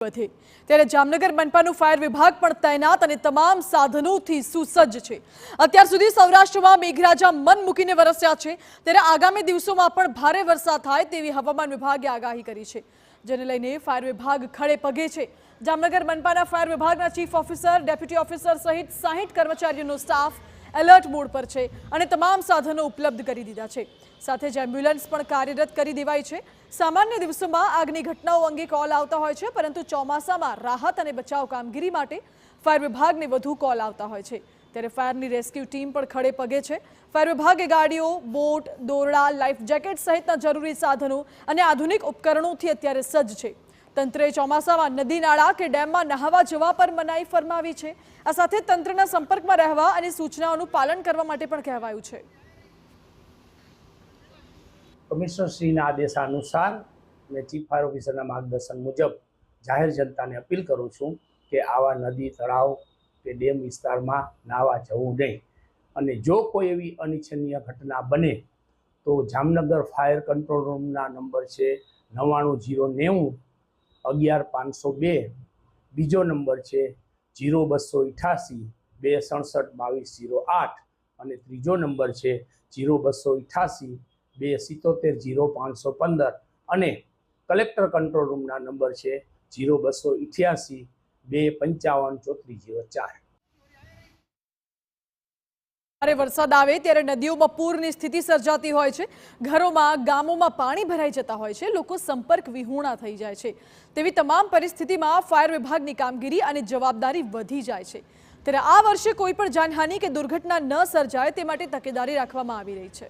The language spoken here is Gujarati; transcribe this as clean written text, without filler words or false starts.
વધે ત્યારે જામનગર મનપાનું ફાયર વિભાગ પણ તૈનાત અને તમામ સાધનોથી સુસજ્જ છે। અત્યાર સુધી સૌરાષ્ટ્રમાં મેઘરાજા મન મૂકીને વરસ્યા છે, ત્યારે આગામી દિવસોમાં પણ ભારે વરસાદ થાય તેવી હવામાન વિભાગે આગાહી કરી છે, જેને લઈને ફાયર વિભાગ ખડે પગે છે। જામનગર મનપાના ફાયર વિભાગના ચીફ ઓફિસર, ડેપ્યુટી ઓફિસર સહિત 60 કર્મચારીઓનો સ્ટાફ એલર્ટ મોડ પર છે અને તમામ સાધનો ઉપલબ્ધ કરી દીધા છે। સાથે જ એમ્બ્યુલન્સ પણ કાર્યરત કરી દેવાઈ છે। સામાન્ય દિવસોમાં આગની ઘટનાઓ અંગે કોલ આવતા હોય છે, પરંતુ ચોમાસામાં રાહત અને બચાવ કામગીરી માટે ફાયર વિભાગને વધુ કોલ આવતા હોય છે, ત્યારે ફાયરની રેસ્ક્યુ ટીમ પણ ખડે પગે છે। ફાયર વિભાગે ગાડીઓ, બોટ, દોરડા, લાઈફ જેકેટ સહિતના જરૂરી સાધનો અને આધુનિક ઉપકરણોથી અત્યારે સજ્જ છે। તંત્રે ચોમાસામાં નદી, નાળા કે ડેમમાં નહાવા જવા પર મનાઈ ફરમાવી છે। આ સાથે તંત્રના સંપર્કમાં રહેવા અને સૂચનાઓનું પાલન કરવા માટે પણ કહેવાયું છે। કમિશનર શ્રીના આદેશ અનુસાર મેં ચીફ ફાયર ઓફિસરના માર્ગદર્શન મુજબ જાહેર જનતાને અપીલ કરું છું કે આવા નદી, તળાવ કે ડેમ વિસ્તારમાં નાહવા જવું નહીં, અને જો કોઈ એવી અનિચ્છનીય ઘટના બને તો જામનગર ફાયર કંટ્રોલ રૂમના નંબર છે 9909 11502, બીજો નંબર છે 0288 267 2208 અને ત્રીજો નંબર છે 0288 277 0515 અને કલેક્ટર કંટ્રોલ રૂમના નંબર છે 0288 255 3404। ભારે વરસાદ આવે ત્યારે નદીઓમાં પૂરની સ્થિતિ સર્જાતી હોય છે, ઘરોમાં, ગામોમાં પાણી ભરાઈ જતા હોય છે, લોકો સંપર્ક વિહોણા થઈ જાય છે। તેવી તમામ પરિસ્થિતિમાં ફાયર વિભાગની કામગીરી અને જવાબદારી વધી જાય છે। ત્યારે આ વર્ષે કોઈ પણ જાનહાનિ કે દુર્ઘટના ન સર્જાય તે માટે તકેદારી રાખવામાં આવી રહી છે।